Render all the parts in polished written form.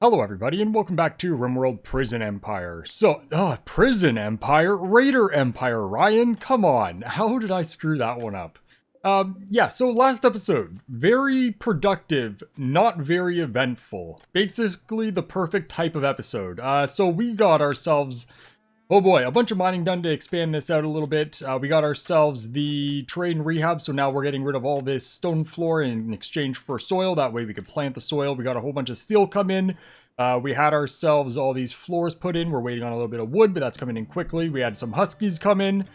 Hello everybody and welcome back to RimWorld Prison Empire. Prison Empire? Raider Empire, Ryan? Come on, how did I screw that one up? So last episode, very productive, not very eventful. Basically the perfect type of episode. So we got ourselves, oh boy, a bunch of mining done to expand this out a little bit. We got ourselves the terrain rehab, so now we're getting rid of all this stone floor in exchange for soil. That way we could plant the soil. We got a whole bunch of steel come in. We had ourselves all these floors put in. We're waiting on a little bit of wood, but that's coming in quickly. We had some huskies come in.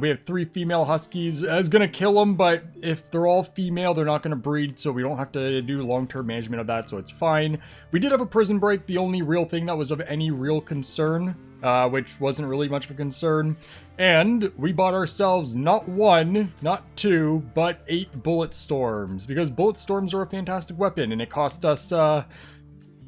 We have 3 female huskies. I was going to kill them, but if they're all female, they're not going to breed, so we don't have to do long-term management of that, so it's fine. We did have a prison break, the only real thing that was of any real concern, which wasn't really much of a concern. And we bought ourselves not 1, not 2, but 8 bullet storms, because bullet storms are a fantastic weapon, and it cost us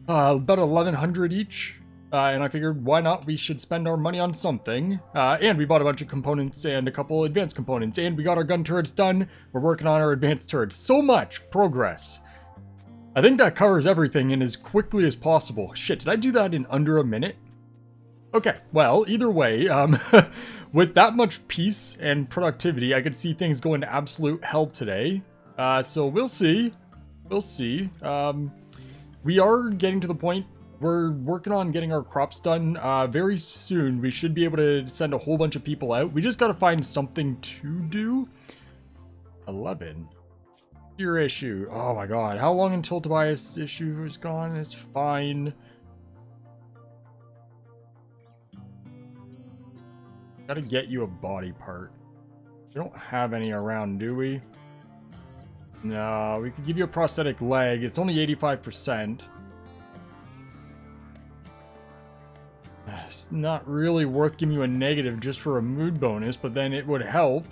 about 1,100 each. And I figured, why not? We should spend our money on something. And we bought a bunch of components and a couple advanced components. And we got our gun turrets done. We're working on our advanced turrets. So much progress. I think that covers everything and as quickly as possible. Shit, did I do that in under a minute? Okay, well, either way, with that much peace and productivity, I could see things going to absolute hell today. So we'll see. We'll see. We are getting to the point. We're working on getting our crops done very soon. We should be able to send a whole bunch of people out. We just got to find something to do. 11. Your issue. Oh my god. How long until Tobias' issue is gone? It's fine. Gotta get you a body part. We don't have any around, do we? No, we could give you a prosthetic leg. It's only 85%. It's not really worth giving you a negative just for a mood bonus, but then it would help.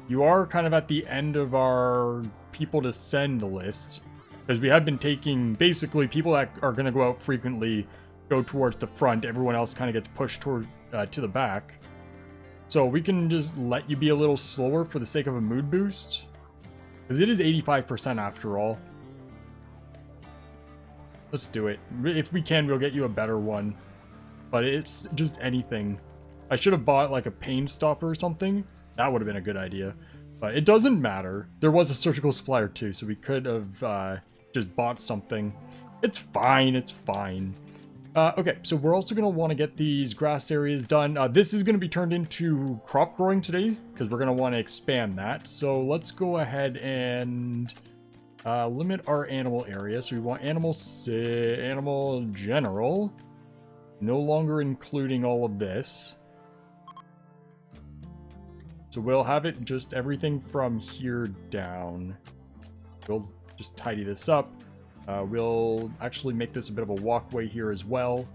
You are kind of at the end of our people to send list, because we have been taking, basically, people that are going to go out frequently go towards the front. Everyone else kind of gets pushed toward to the back. So we can just let you be a little slower for the sake of a mood boost, because it is 85% after all. Let's do it. If we can, we'll get you a better one. But it's just anything. I should have bought like a pain stopper or something. That would have been a good idea. But it doesn't matter. There was a surgical supplier too, so we could have just bought something. It's fine. It's fine. Okay, so we're also going to want to get these grass areas done. This is going to be turned into crop growing today, because we're going to want to expand that. So let's go ahead and limit our animal area. So we want animal general, no longer including all of this. So we'll have it just everything from here down. We'll just tidy this up. We'll actually make this a bit of a walkway here as well.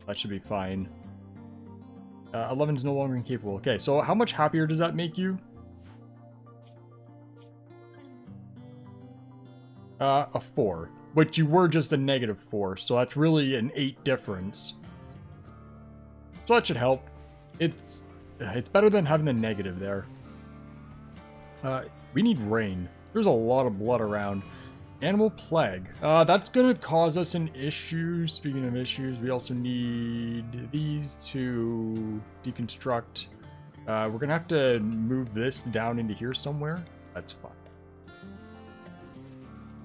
That should be fine. 11 is no longer incapable. Okay, so how much happier does that make you? A 4, but you were just a -4, so that's really an 8 difference. So that should help. It's better than having the negative there. We need rain. There's a lot of blood around. Animal plague. That's gonna cause us an issue. Speaking of issues, we also need these to deconstruct. We're gonna have to move this down into here somewhere. That's fine.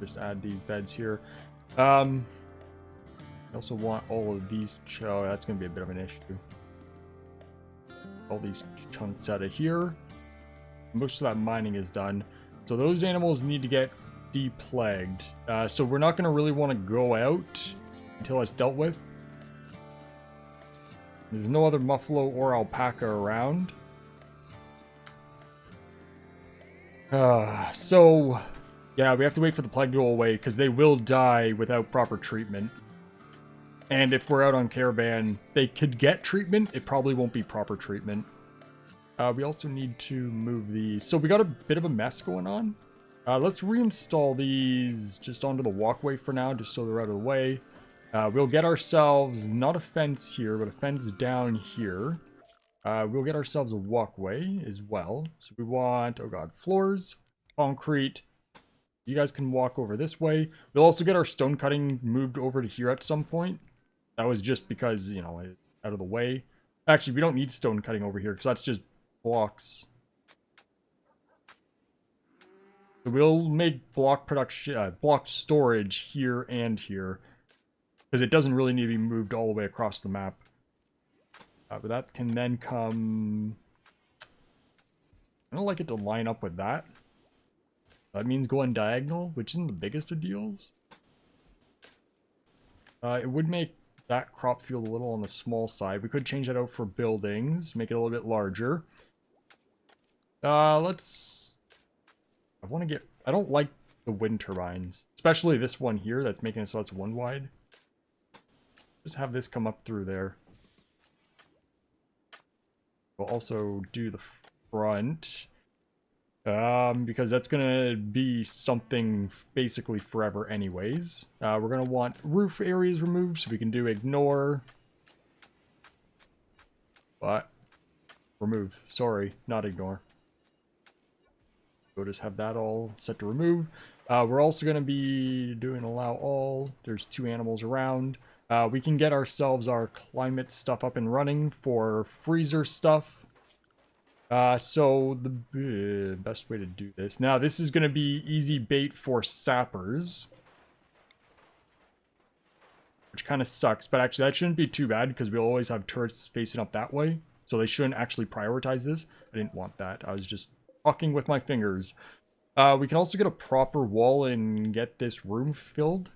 Just add these beds here. I also want all of these. Oh, that's going to be a bit of an issue. All these chunks out of here. Most of that mining is done. So those animals need to get deplagued. So we're not going to really want to go out until it's dealt with. There's no other muffalo or alpaca around. Yeah, we have to wait for the plague to go away, because they will die without proper treatment. And if we're out on caravan, they could get treatment. It probably won't be proper treatment. We also need to move these. So we got a bit of a mess going on. Let's reinstall these just onto the walkway for now, just so they're out of the way. We'll get ourselves, not a fence here, but a fence down here. We'll get ourselves a walkway as well. So we want, oh god, floors, concrete, You guys can walk over this way. We'll also get our stone cutting moved over to here at some point. That was just because, you know, out of the way. Actually, we don't need stone cutting over here because that's just blocks. So we'll make block production, block storage here and here because it doesn't really need to be moved all the way across the map. But that can then come. I don't like it to line up with that. That means going diagonal, which isn't the biggest of deals. It would make that crop field a little on the small side. We could change that out for buildings, make it a little bit larger. Let's... I don't like the wind turbines, especially this one here that's making it so it's one wide. Just have this come up through there. We'll also do the front. Because that's gonna be something basically forever anyways. We're gonna want roof areas removed, so we can do ignore. But remove, sorry, not ignore. We'll just have that all set to remove. We're also gonna be doing allow all. There's 2 animals around. We can get ourselves our climate stuff up and running for freezer stuff. So the best way to do this. Now, this is going to be easy bait for sappers. Which kind of sucks, but actually that shouldn't be too bad because we'll always have turrets facing up that way. So they shouldn't actually prioritize this. I didn't want that. I was just fucking with my fingers. We can also get a proper wall and get this room filled.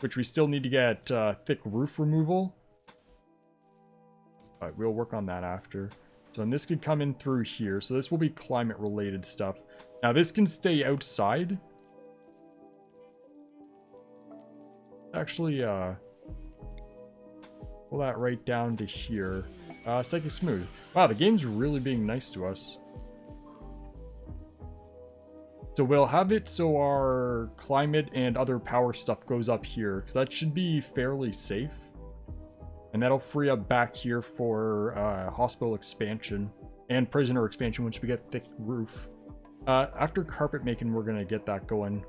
Which we still need to get thick roof removal. But we'll work on that after. So and this could come in through here. So this will be climate related stuff. Now this can stay outside. Actually, pull that right down to here. Psychic Smooth. Wow, the game's really being nice to us. So we'll have it so our climate and other power stuff goes up here. Because that should be fairly safe. And that'll free up back here for hospital expansion and prisoner expansion once we get thick roof. After carpet making, we're going to get that going.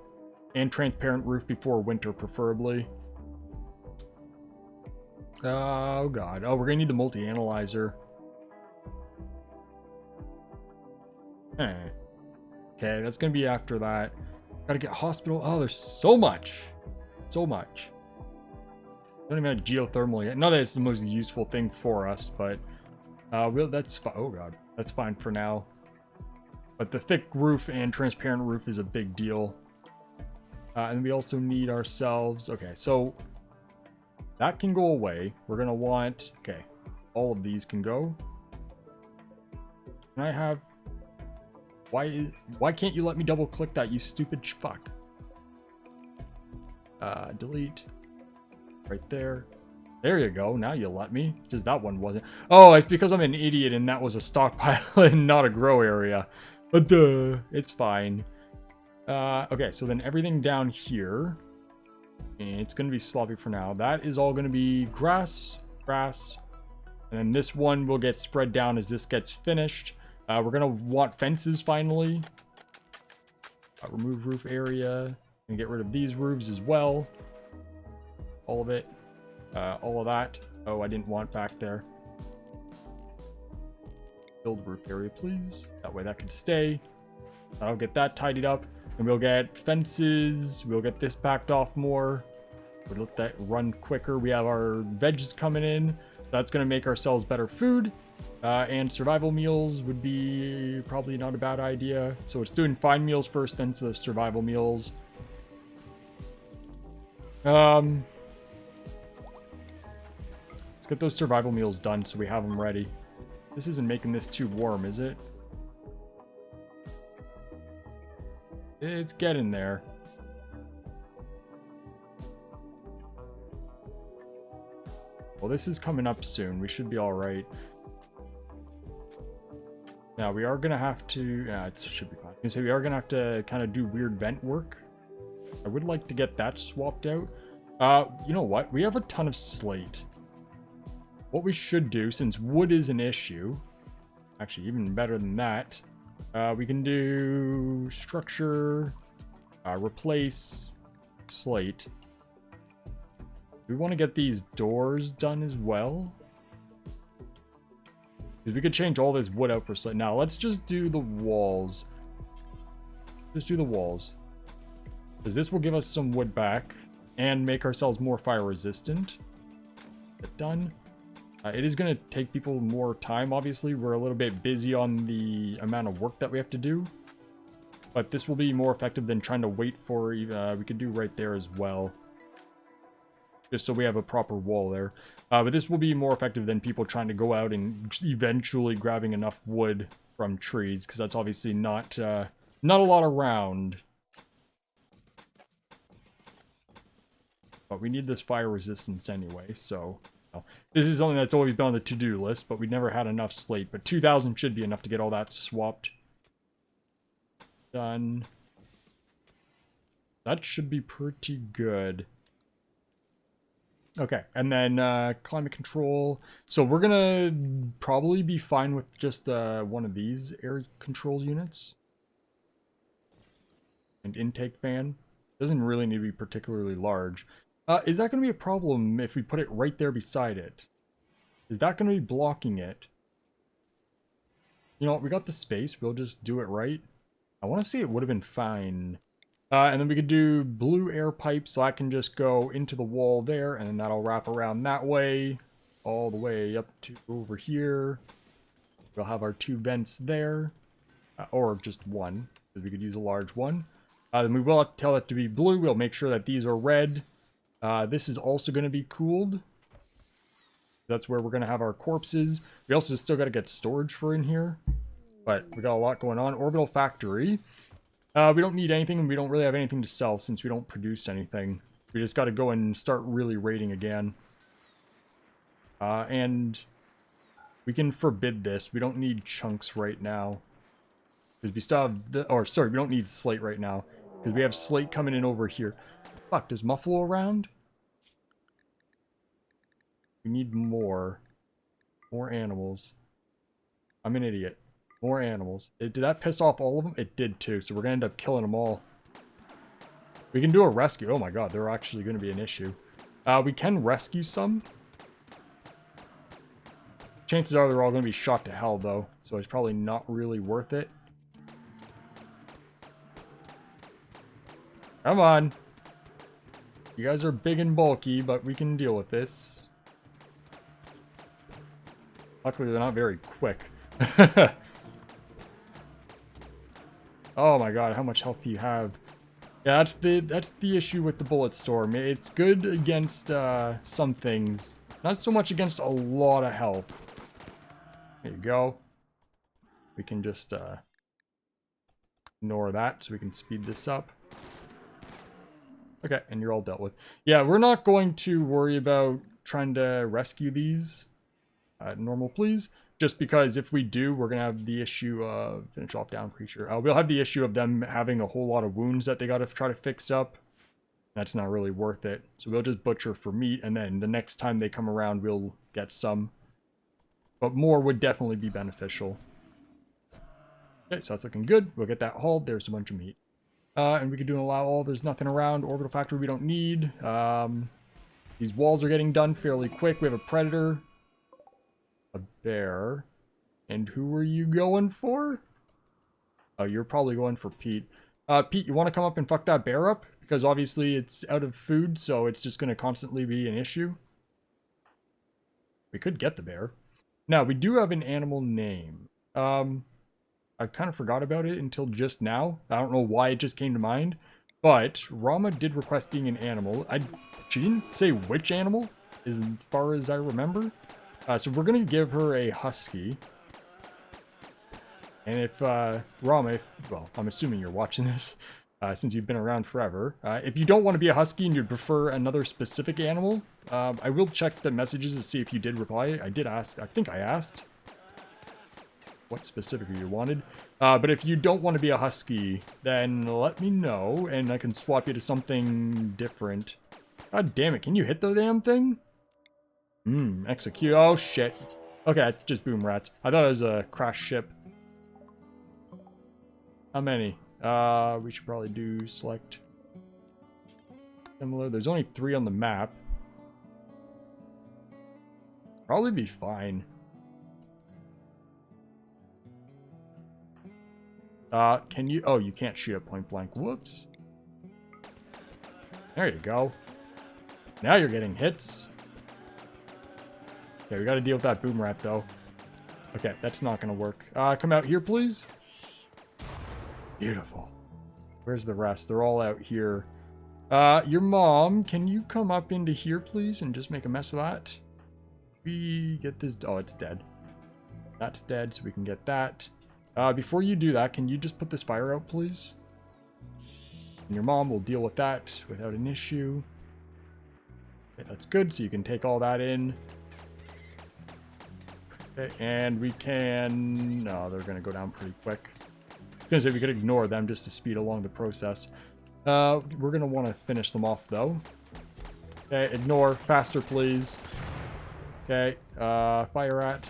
And transparent roof before winter, preferably. Oh, God. Oh, we're going to need the multi-analyzer. Okay, that's going to be after that. Gotta get hospital. Oh, there's so much. So much. Don't even have geothermal yet. Not that it's the most useful thing for us, but that's fine. Oh god, that's fine for now. But the thick roof and transparent roof is a big deal. And we also need ourselves. Okay, so that can go away. We're gonna want. Okay, all of these can go. Can I have? Why can't you let me double click that? You stupid fuck. Delete. Right there. There you go. Now you let me. Just that one wasn't. Oh, it's because I'm an idiot and that was a stockpile and not a grow area. But it's fine. Okay, so then everything down here. And it's going to be sloppy for now. That is all going to be grass. And then this one will get spread down as this gets finished. We're going to want fences finally. Remove roof area. And get rid of these roofs as well. All of it. All of that. Oh, I didn't want back there. Build roof area, please. That way that can stay. I'll get that tidied up. And we'll get fences. We'll get this backed off more. We'll let that run quicker. We have our veggies coming in. That's going to make ourselves better food. And survival meals would be probably not a bad idea. So it's doing fine meals first, then the survival meals. Let's get those survival meals done so we have them ready. This isn't making this too warm, is it? It's getting there. Well, this is coming up soon. We should be all right. Now, we are going to have to... Yeah, it should be fine. I was going to say, we are going to have to kind of do weird vent work. I would like to get that swapped out. You know what? We have a ton of slate. What we should do, since wood is an issue... Actually, even better than that... We can do structure, replace, slate. We want to get these doors done as well. Because we could change all this wood out for slate. Now, let's just do the walls. Just do the walls. Because this will give us some wood back and make ourselves more fire resistant. Get done. It is going to take people more time, obviously. We're a little bit busy on the amount of work that we have to do. But this will be more effective than trying to wait for... we could do right there as well. Just so we have a proper wall there. But this will be more effective than people trying to go out and eventually grabbing enough wood from trees. Because that's obviously not a lot around. But we need this fire resistance anyway, so... This is something that's always been on the to-do list, but we never had enough slate. But 2,000 should be enough to get all that swapped. Done. That should be pretty good. Okay, and then climate control. So we're gonna probably be fine with just one of these air control units. And intake fan. Doesn't really need to be particularly large. Is that going to be a problem if we put it right there beside it? Is that going to be blocking it? You know what, we got the space. We'll just do it right. I want to say it would have been fine. And then we could do blue air pipes, so I can just go into the wall there, and then that'll wrap around that way, all the way up to over here. We'll have our 2 vents there, or just one, because we could use a large one. Then we will have to tell it to be blue. We'll make sure that these are red. This is also going to be cooled. That's where we're going to have our corpses. We also still got to get storage for in here. But we got a lot going on. Orbital factory. We don't need anything, and we don't really have anything to sell since we don't produce anything. We just got to go and start really raiding again. And we can forbid this. We don't need chunks right now. Because we still have the... Or, sorry, we don't need slate right now. Because we have slate coming in over here. Fuck, does Muffalo around? We need more. More animals. I'm an idiot. More animals. Did that piss off all of them? It did too, so we're going to end up killing them all. We can do a rescue. Oh my god, they're actually going to be an issue. We can rescue some. Chances are they're all going to be shot to hell though, so it's probably not really worth it. Come on. You guys are big and bulky, but we can deal with this. Luckily, they're not very quick. Oh my god, how much health do you have? Yeah, that's the issue with the bullet storm. It's good against some things, not so much against a lot of health. There you go. We can just ignore that so we can speed this up. Okay, and you're all dealt with. Yeah, we're not going to worry about trying to rescue these. Normal, please. Just because if we do, we're going to have the issue of... Finish off down creature. We'll have the issue of them having a whole lot of wounds that they got to try to fix up. That's not really worth it. So we'll just butcher for meat, and then the next time they come around, we'll get some. But more would definitely be beneficial. Okay, so that's looking good. We'll get that hauled. There's a bunch of meat. And we could do an allow all. There's nothing around. Orbital factory we don't need. These walls are getting done fairly quick. We have a predator. A bear. And who are you going for? Oh, you're probably going for Pete. Pete, you want to come up and fuck that bear up? Because obviously it's out of food, so it's just going to constantly be an issue. We could get the bear. Now, we do have an animal name. I kind of forgot about it until just now. I don't know why it just came to mind. But Rama did request being an animal. She didn't say which animal, as far as I remember. So we're going to give her a husky. And if, Rama, well, I'm assuming you're watching this, since you've been around forever. If you don't want to be a husky and you'd prefer another specific animal, I will check the messages to see if you did reply. I did ask, I think I asked what specifically you wanted. But if you don't want to be a husky, then let me know, and I can swap you to something different. God damn it, can you hit the damn thing? Execute. Oh, shit. Okay, just boom rats. I thought it was a crash ship. How many? We should probably do select similar. There's only 3 on the map. Probably be fine. Can you? Oh, you can't shoot at point blank. Whoops. There you go. Now you're getting hits. Okay, we gotta deal with that boom rat though. Okay, that's not gonna work. Come out here, please. Beautiful. Where's the rest? They're all out here. Your mom, can you come up into here, please, and just make a mess of that? We get this. Oh, it's dead. That's dead, so we can get that. Before you do that, can you just put this fire out, please? And your mom will deal with that without an issue. Okay, that's good, so you can take all that in. Okay, and we can... No, they're going to go down pretty quick. I was going to say we could ignore them just to speed along the process. We're going to want to finish them off, though. Okay, ignore. Faster, please. Okay, fire at.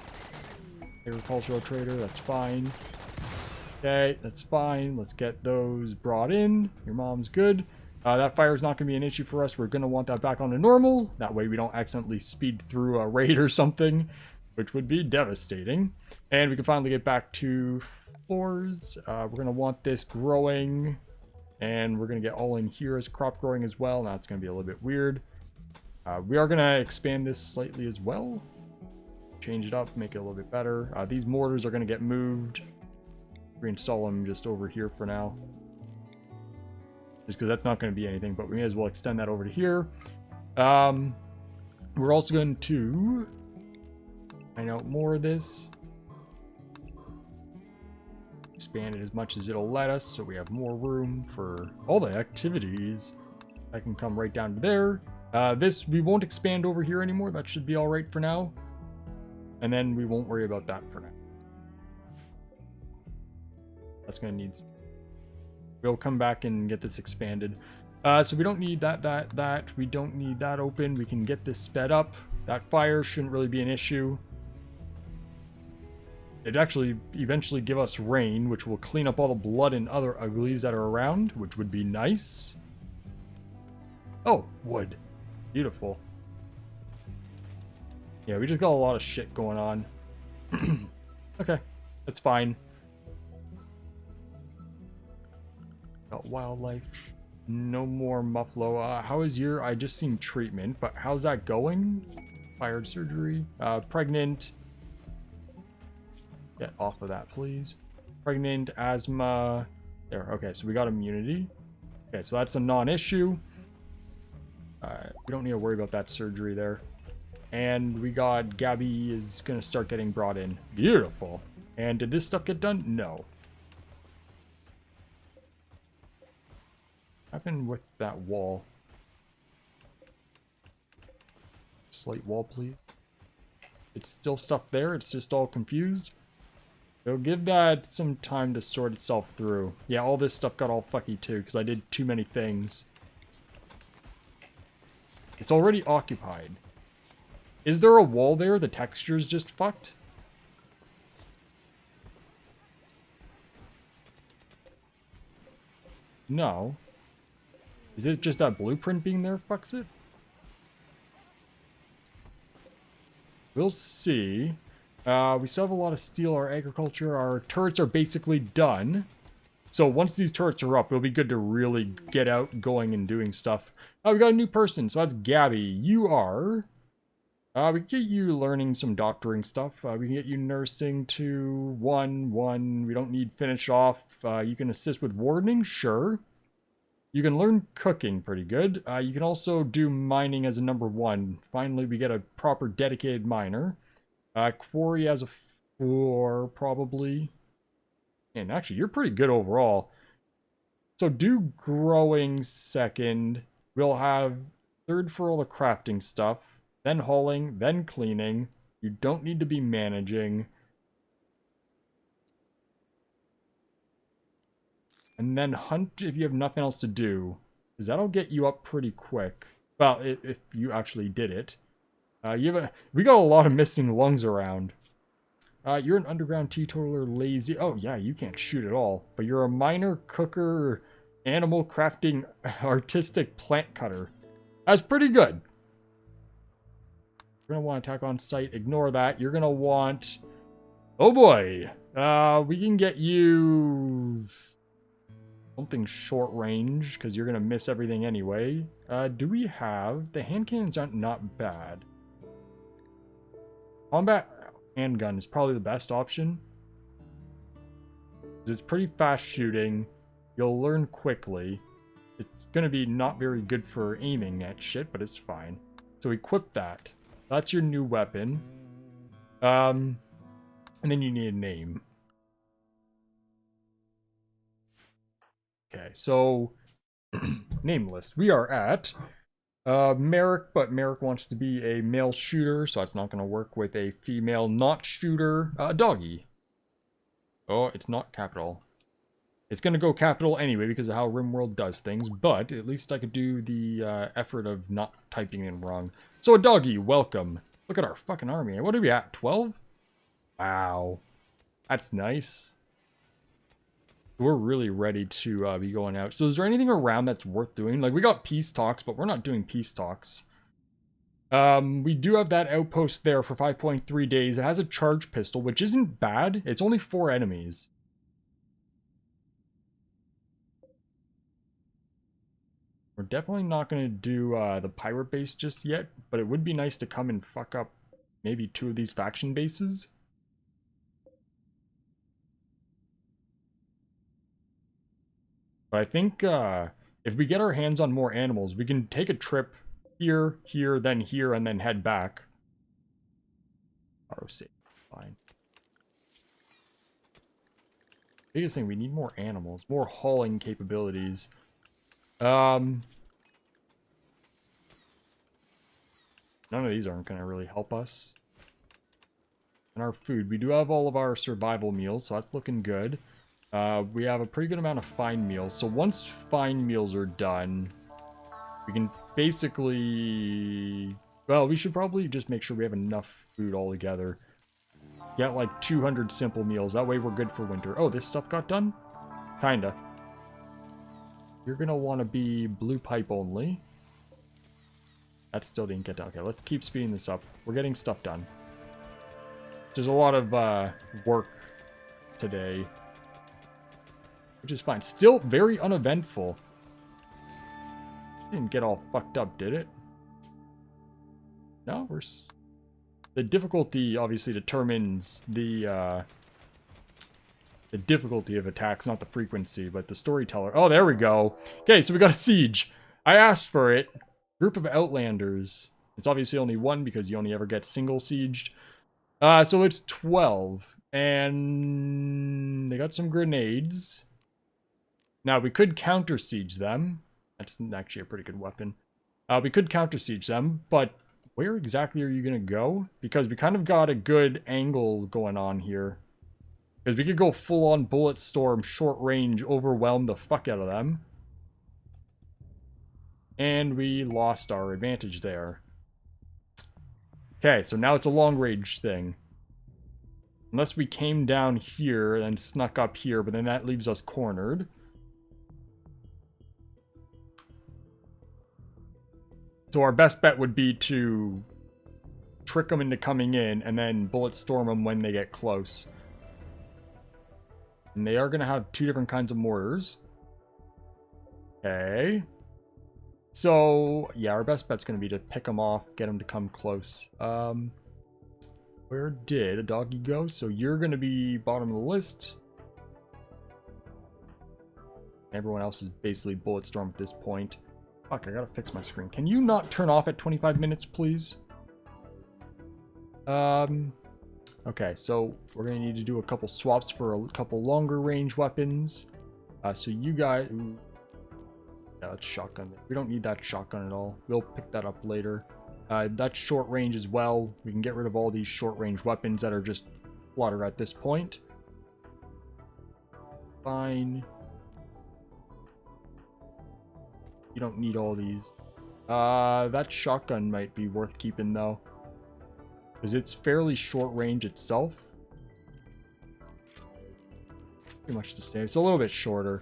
Agricultural trader, that's fine. Okay, that's fine. Let's get those brought in. Your mom's good. That fire is not going to be an issue for us. We're going to want that back on to normal. That way we don't accidentally speed through a raid or something, which would be devastating. And we can finally get back to floors. We're going to want this growing. And we're going to get all in here as crop growing as well. Now it's going to be a little bit weird. We are going to expand this slightly as well. Change it up, make it a little bit better. These mortars are going to get moved. Reinstall them just over here for now. Just because that's not going to be anything, but we may as well extend that over to here. We're also going to find out more of this. Expand it as much as it'll let us, so we have more room for all the activities. I can come right down to there. This, we won't expand over here anymore. That should be all right for now. And then we won't worry about that for now. That's going to need... We'll come back and get this expanded. So we don't need that. We don't need that open. We can get this sped up. That fire shouldn't really be an issue. It'd actually eventually give us rain, which will clean up all the blood and other uglies that are around, which would be nice. Oh, wood. Beautiful. Yeah, we just got a lot of shit going on. Okay, that's fine. Got wildlife. No more Muffalo. How is your... I just seen treatment, but how's that going? Fired surgery. Pregnant. Get off of that, please. Pregnant, asthma. There, okay, so we got immunity. Okay, so that's a non-issue. We don't need to worry about that surgery there. And we got Gabby is going to start getting brought in. Beautiful. And did this stuff get done? No. What happened with that wall? Slate wall, please. It's still stuff there. It's just all confused. So give that some time to sort itself through. Yeah, all this stuff got all fucky too because I did too many things. It's already occupied. Is there a wall there? The texture's just fucked? No. Is it just that blueprint being there fucks it? We'll see. We still have a lot of steel. Our agriculture, our turrets are basically done. So once these turrets are up, it'll be good to really get out, going, and doing stuff. We got a new person, so that's Gabby. You are... we can get you learning some doctoring stuff. We can get you nursing to 1. We don't need finish off. You can assist with wardening, sure. You can learn cooking pretty good. You can also do mining as a number 1. Finally, we get a proper dedicated miner. Quarry as a 4, probably. And actually, you're pretty good overall. So do growing second. We'll have 3rd for all the crafting stuff. Then hauling, then cleaning. You don't need to be managing. And then hunt if you have nothing else to do. Because that'll get you up pretty quick. Well, if you actually did it. We got a lot of missing lungs around. You're an underground teetotaler, lazy. Oh, yeah, you can't shoot at all. But you're a miner, cooker, animal crafting, artistic plant cutter. That's pretty good. You're going to want attack on sight. Ignore that. You're going to want... Oh, boy. We can get you... something short range, because you're going to miss everything anyway. Do we have... The hand cannons aren't not bad. Combat handgun is probably the best option. It's pretty fast shooting. You'll learn quickly. It's going to be not very good for aiming at shit, but it's fine. So equip that. That's your new weapon. And then you need a name. Okay, so name list. We are at Merrick, but Merrick wants to be a male shooter, so that's not going to work with a female not shooter. Doggy. Oh, it's not capital. It's going to go capital anyway because of how RimWorld does things, but at least I could do the effort of not typing in wrong. So, Doggy, welcome. Look at our fucking army. What are we at, 12? Wow. That's nice. We're really ready to be going out. So is there anything around that's worth doing? Like, we got peace talks, but we're not doing peace talks. We do have that outpost there for 5.3 days. It has a charge pistol, which isn't bad. It's only 4 enemies. We're definitely not going to do the pirate base just yet, but it would be nice to come and fuck up maybe 2 of these faction bases. But I think if we get our hands on more animals, we can take a trip here, here, then here, and then head back. Auto save. Fine. Biggest thing, we need more animals, more hauling capabilities. None of these aren't going to really help us. And our food, we do have all of our survival meals, so that's looking good. We have a pretty good amount of fine meals. So once fine meals are done, we can basically... Well, we should probably just make sure we have enough food altogether. Get like 200 simple meals. That way we're good for winter. Oh, this stuff got done? Kinda. You're gonna want to be blue pipe only. That still didn't get done. Okay, let's keep speeding this up. We're getting stuff done. There's a lot of work today. Which is fine. Still very uneventful. Didn't get all fucked up, did it? No, the difficulty obviously determines the difficulty of attacks, not the frequency, but the storyteller. Oh, there we go. Okay, so we got a siege. I asked for it. Group of outlanders. It's obviously only 1 because you only ever get single sieged. So it's 12. And they got some grenades. Now, we could counter siege them. That's actually a pretty good weapon. We could counter siege them, but where exactly are you going to go? Because we kind of got a good angle going on here. Because we could go full-on bullet storm, short range, overwhelm the fuck out of them. And we lost our advantage there. Okay, so now it's a long range thing. Unless we came down here and snuck up here, but then that leaves us cornered. So our best bet would be to trick them into coming in and then bullet storm them when they get close. And they are going to have 2 different kinds of mortars. Okay. So, yeah, our best bet's going to be to pick them off, get them to come close. Where did a doggy go? So you're going to be bottom of the list. Everyone else is basically bullet storm at this point. Fuck, I gotta fix my screen. Can you not turn off at 25 minutes, please? Okay, so we're gonna need to do a couple swaps for a couple longer range weapons. So you guys... Ooh. Yeah, that's shotgun. We don't need that shotgun at all. We'll pick that up later. That's short range as well. We can get rid of all these short range weapons that are just slaughter at this point. Fine. You don't need all these. That shotgun might be worth keeping though. Because it's fairly short range itself. Pretty much the same. It's a little bit shorter.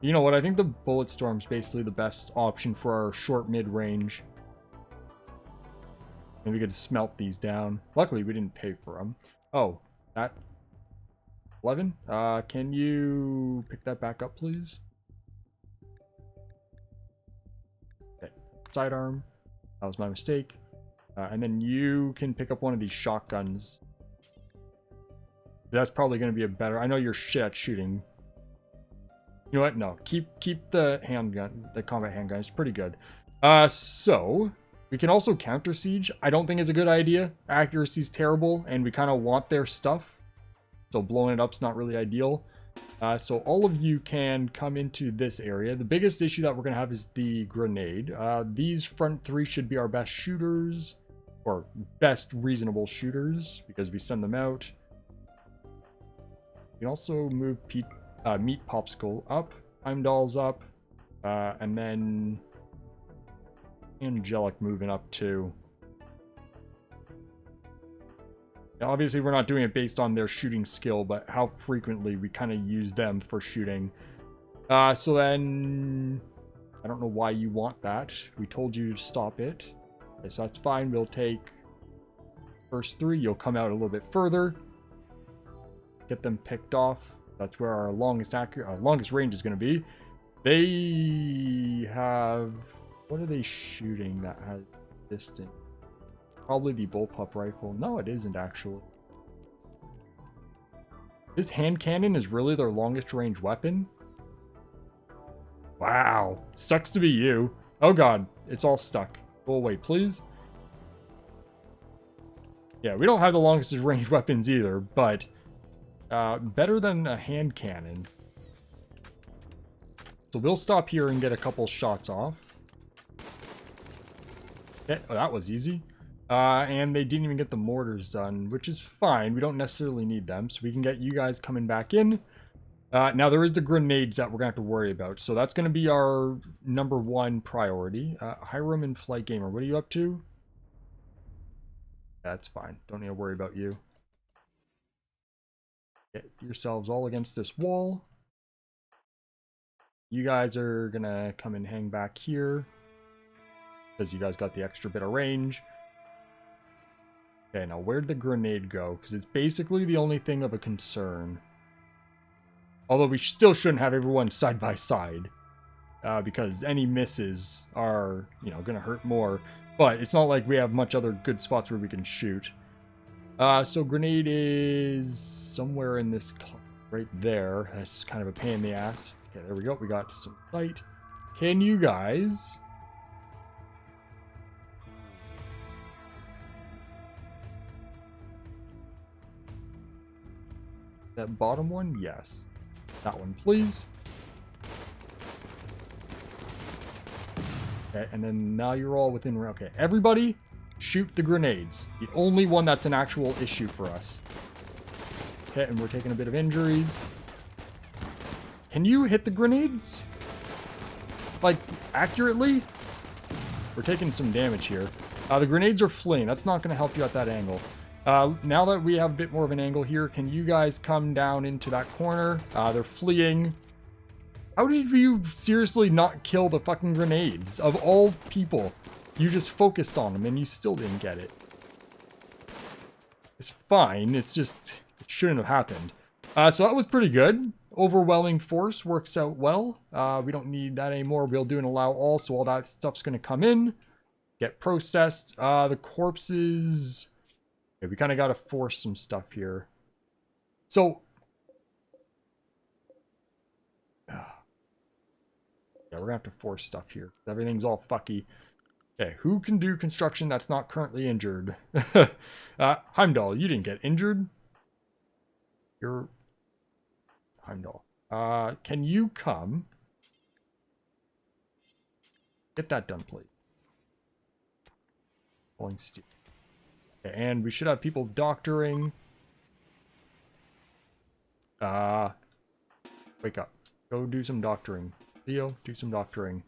You know what? I think the Bullet Storm's basically the best option for our short mid-range. And we could smelt these down. Luckily, we didn't pay for them. Oh, that 11? Can you pick that back up, please? Okay. Sidearm. That was my mistake. And then you can pick up one of these shotguns. That's probably going to be a better... I know you're shit at shooting. You know what? No. Keep the handgun, the combat handgun. It's pretty good. So... we can also counter siege. I don't think it's a good idea. Accuracy's terrible, and we kind of want their stuff. So blowing it up's not really ideal. So all of you can come into this area. The biggest issue that we're going to have is the grenade. These front three should be our best shooters, or best reasonable shooters, because we send them out. We can also move Meat Popsicle up, Heimdall's up, and then Angelic moving up too. Now, obviously, we're not doing it based on their shooting skill, but how frequently we kind of use them for shooting. So then, I don't know why you want that. We told you to stop it. Okay, so that's fine. We'll take first three. You'll come out a little bit further. Get them picked off. That's where our longest range is going to be. They have... what are they shooting that has distance? Probably the bullpup rifle. No, it isn't actually. This hand cannon is really their longest range weapon. Wow. Sucks to be you. Oh god, it's all stuck. Go away, please. Yeah, we don't have the longest range weapons either, but better than a hand cannon. So we'll stop here and get a couple shots off. Okay, oh, that was easy. And they didn't even get the mortars done, which is fine. We don't necessarily need them, so we can get you guys coming back in. Now, there is the grenades that we're going to have to worry about. So that's going to be our #1 priority. Hiram and Flight Gamer, what are you up to? That's fine. Don't need to worry about you. Get yourselves all against this wall. You guys are going to come and hang back here, because you guys got the extra bit of range. Okay, now where'd the grenade go? Because it's basically the only thing of a concern. Although we still shouldn't have everyone side by side. Because any misses are, you know, going to hurt more. But it's not like we have much other good spots where we can shoot. So grenade is somewhere in this... right there. That's kind of a pain in the ass. Okay, there we go. We got some sight. Can you guys... that bottom one? Yes. That one, please. Okay, and then now you're all within... okay, everybody, shoot the grenades. The only one that's an actual issue for us. Okay, and we're taking a bit of injuries. Can you hit the grenades? Like, accurately? We're taking some damage here. The grenades are fleeing. That's not going to help you at that angle. Now that we have a bit more of an angle here, can you guys come down into that corner? They're fleeing. How did you seriously not kill the fucking grenades? Of all people, you just focused on them and you still didn't get it. It's fine. It's just, it shouldn't have happened. So that was pretty good. Overwhelming force works out well. We don't need that anymore. We'll do an allow all, so all that stuff's going to come in. Get processed. The corpses... okay, we kind of got to force some stuff here. So... yeah, we're going to have to force stuff here. Everything's all fucky. Okay, who can do construction that's not currently injured? Heimdall, you didn't get injured. You're... Heimdall. Can you come? Get that done, please. Pulling steel. Okay, and we should have people doctoring. Wake up. Go do some doctoring. Leo, do some doctoring.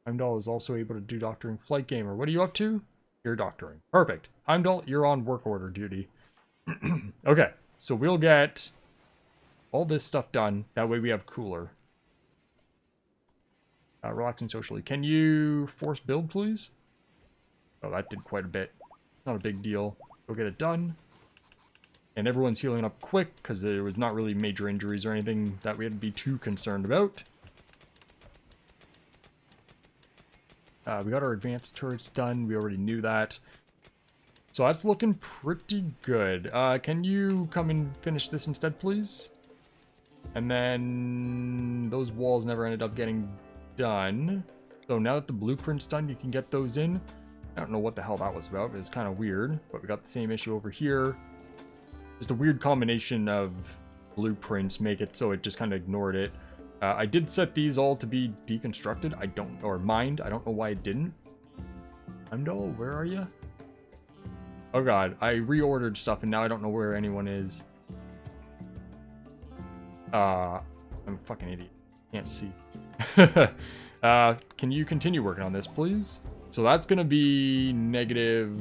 Heimdall is also able to do doctoring. Flight Gamer, what are you up to? You're doctoring. Perfect. Heimdall, you're on work order duty. Okay, so we'll get all this stuff done. That way we have cooler. Relaxing socially. Can you force build, please? Oh, that did quite a bit. Not a big deal. Go get it done. And everyone's healing up quick because there was not really major injuries or anything that we had to be too concerned about. We got our advanced turrets done. We already knew that. So that's looking pretty good. Can you come and finish this instead, please? And then those walls never ended up getting done. So now that the blueprint's done, you can get those in. I don't know what the hell that was about. It was kind of weird, but we got the same issue over here. Just a weird combination of blueprints make it so it just kind of ignored it. I did set these all to be deconstructed. Or mined. I don't know why it didn't. Heimdall, where are you? Oh god, I reordered stuff and now I don't know where anyone is. I'm a fucking idiot. Can't see. Can you continue working on this, please? So that's gonna be negative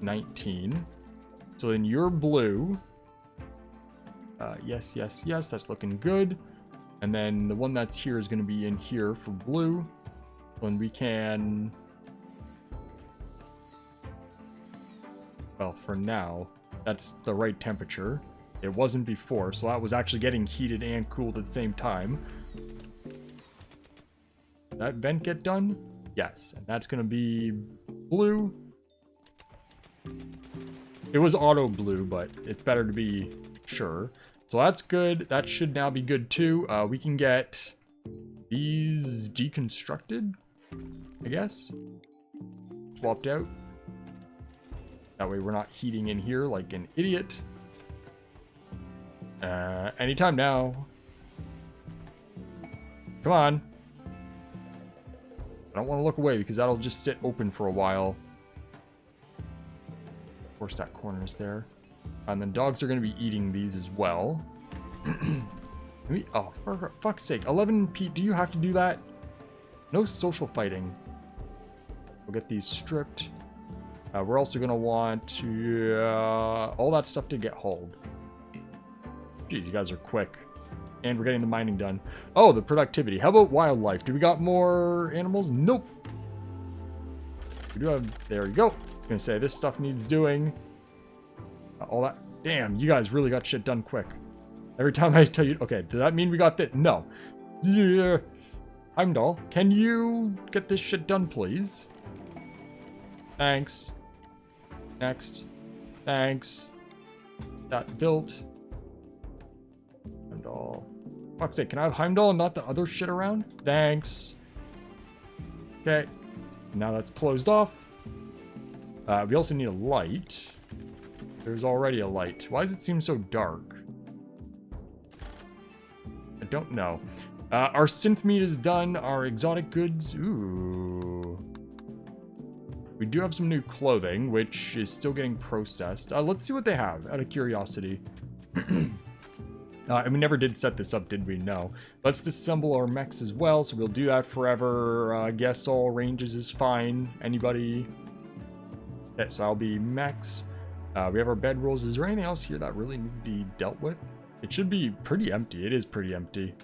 19. So then you're blue. Yes, yes, yes, that's looking good. And then the one that's here is gonna be in here for blue. When we can... Well, for now, that's the right temperature. It wasn't before, so that was actually getting heated and cooled at the same time. Did that vent get done? Yes, and that's gonna be blue. It was auto blue, but it's better to be sure. So that's good. That should now be good too. We can get these deconstructed, I guess. Swapped out. That way we're not heating in here like an idiot. Anytime now. Come on. I don't want to look away because that'll just sit open for a while. Of course that corner is there. And then dogs are going to be eating these as well. Oh, for fuck's sake. 11 P. Do you have to do that? No social fighting. We'll get these stripped. We're also going to want to, all that stuff to get hauled. Jeez, you guys are quick. And we're getting the mining done. Oh, the productivity. How about wildlife? Do we got more animals? Nope. We do have... There we go. I was going to say, this stuff needs doing. All that... Damn, you guys really got shit done quick. Every time I tell you... Okay, does that mean we got this? No. Yeah. Heimdall, can you get this shit done, please? Thanks. Next. Thanks. That built. Heimdall. Fuck's sake, can I have Heimdall and not the other shit around? Thanks. Okay. Now that's closed off. We also need a light. There's already a light. Why does it seem so dark? I don't know. Our synth meat is done. Our exotic goods. Ooh. We do have some new clothing, which is still getting processed. Let's see what they have, out of curiosity. And we never did set this up, did we? No. Let's disassemble our mechs as well, so we'll do that forever. I guess all ranges is fine. Anybody? Okay, so I'll be mechs. We have our bedrolls. Is there anything else here that really needs to be dealt with? It should be pretty empty. It is pretty empty.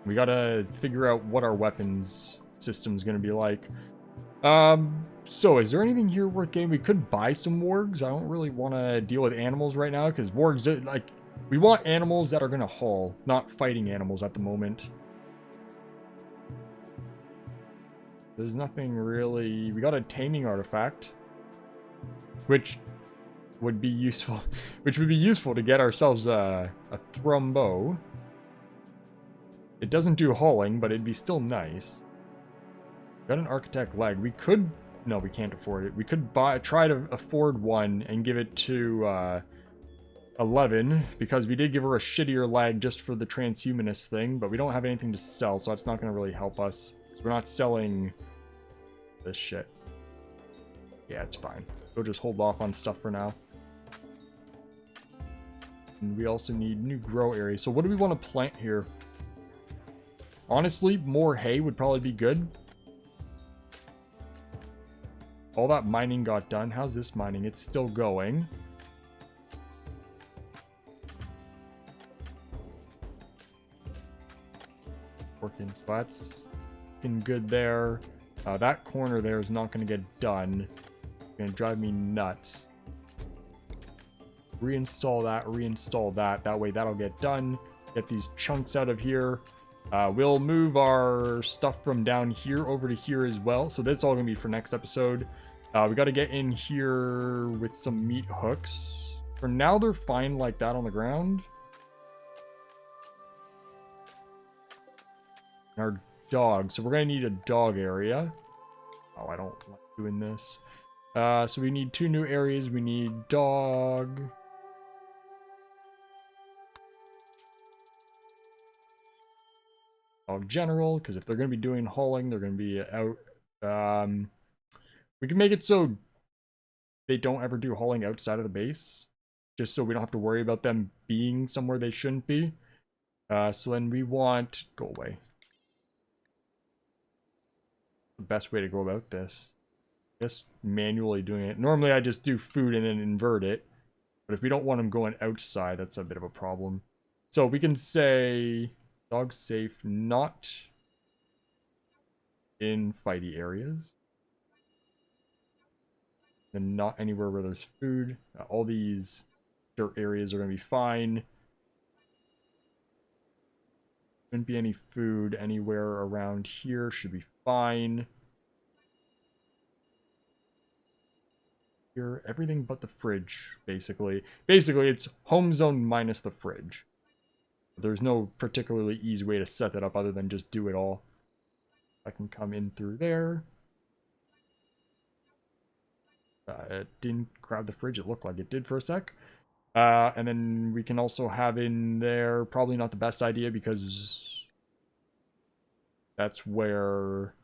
We gotta figure out what our weapons system's gonna be like. So is there anything here worth getting? We could buy some wargs. I don't really want to deal with animals right now because wargs are, like, we want animals that are going to haul, not fighting animals at the moment. There's nothing really. We got a taming artifact, which would be useful, to get ourselves a thrumbo. It doesn't do hauling, but it'd be still nice. Got an architect leg. We could... No, we can't afford it. We could try to afford one and give it to 11, because we did give her a shittier lag just for the transhumanist thing, but we don't have anything to sell, so that's not going to really help us. So we're not selling this shit. Yeah, it's fine. We'll just hold off on stuff for now. And we also need new grow areas. So what do we want to plant here? Honestly, more hay would probably be good. All that mining got done. How's this mining? It's still going. working. So that's looking good there. That corner there is not going to get done. It's going to drive me nuts. Reinstall that, reinstall that. That way that'll get done. Get these chunks out of here. We'll move our stuff from down here over to here as well. So that's all going to be for next episode. We got to get in here with some meat hooks. For now, they're fine like that on the ground. And our dog. So we're going to need a dog area. Oh, I don't like doing this. So we need 2 new areas. We need dog. Dog general, because if they're going to be doing hauling, they're going to be out. We can make it so they don't ever do hauling outside of the base, just so we don't have to worry about them being somewhere they shouldn't be. So then we want... Go away. The best way to go about this. Just manually doing it. Normally I just do food and then invert it. But if we don't want them going outside, that's a bit of a problem. So we can say... Dog safe, not in fighty areas. And not anywhere where there's food. All these dirt areas are going to be fine. Shouldn't be any food anywhere around here. Should be fine. Here, everything but the fridge, basically. Basically, it's home zone minus the fridge. There's no particularly easy way to set that up other than just do it all. I can come in through there. It didn't grab the fridge. It looked like it did for a sec. And then we can also have in there, probably not the best idea because that's where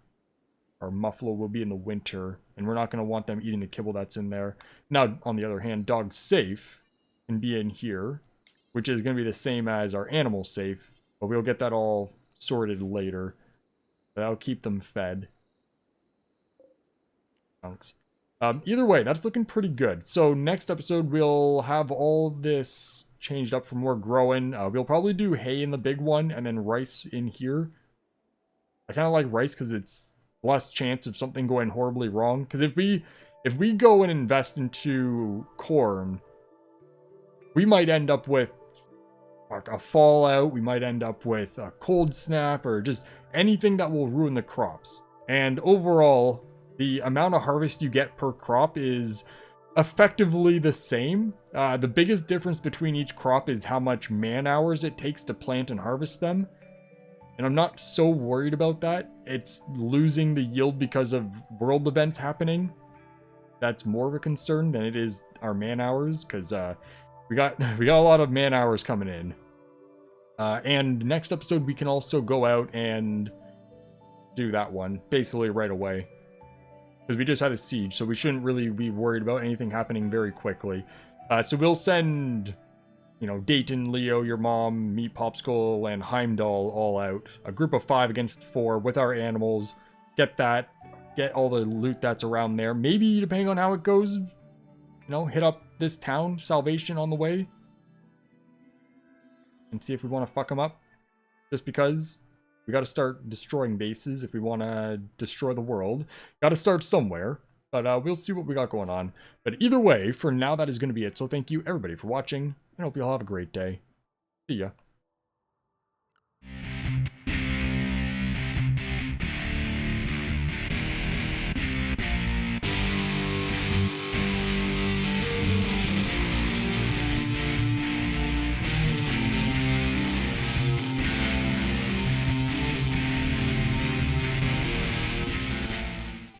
our muffalo will be in the winter. And we're not going to want them eating the kibble that's in there. Now, on the other hand, dog safe can be in here, which is going to be the same as our animal safe. But we'll get that all sorted later. That'll keep them fed. Chunks. Either way, that's looking pretty good. So next episode, we'll have all this changed up for more growing. We'll probably do hay in the big one and then rice in here. I kind of like rice because it's less chance of something going horribly wrong. Because if we go and invest into corn, we might end up with like a fallout. We might end up with a cold snap or just anything that will ruin the crops. And overall, the amount of harvest you get per crop is effectively the same. The biggest difference between each crop is how much man hours it takes to plant and harvest them. And I'm not so worried about that. It's losing the yield because of world events happening. That's more of a concern than it is our man hours, because we got a lot of man hours coming in. And next episode we can also go out and do that one basically right away. Because we just had a siege, so we shouldn't really be worried about anything happening very quickly. So we'll send, you know, Dayton, Leo, your mom, Meat Popsicle, and Heimdall all out. A group of 5 against 4 with our animals. Get that. Get all the loot that's around there. Maybe, depending on how it goes, you know, hit up this town, Salvation, on the way. And see if we want to fuck them up. Just because. We got to start destroying bases if we want to destroy the world. Got to start somewhere, but we'll see what we got going on. But either way, for now, that is going to be it. So thank you, everybody, for watching, and I hope you all have a great day. See ya.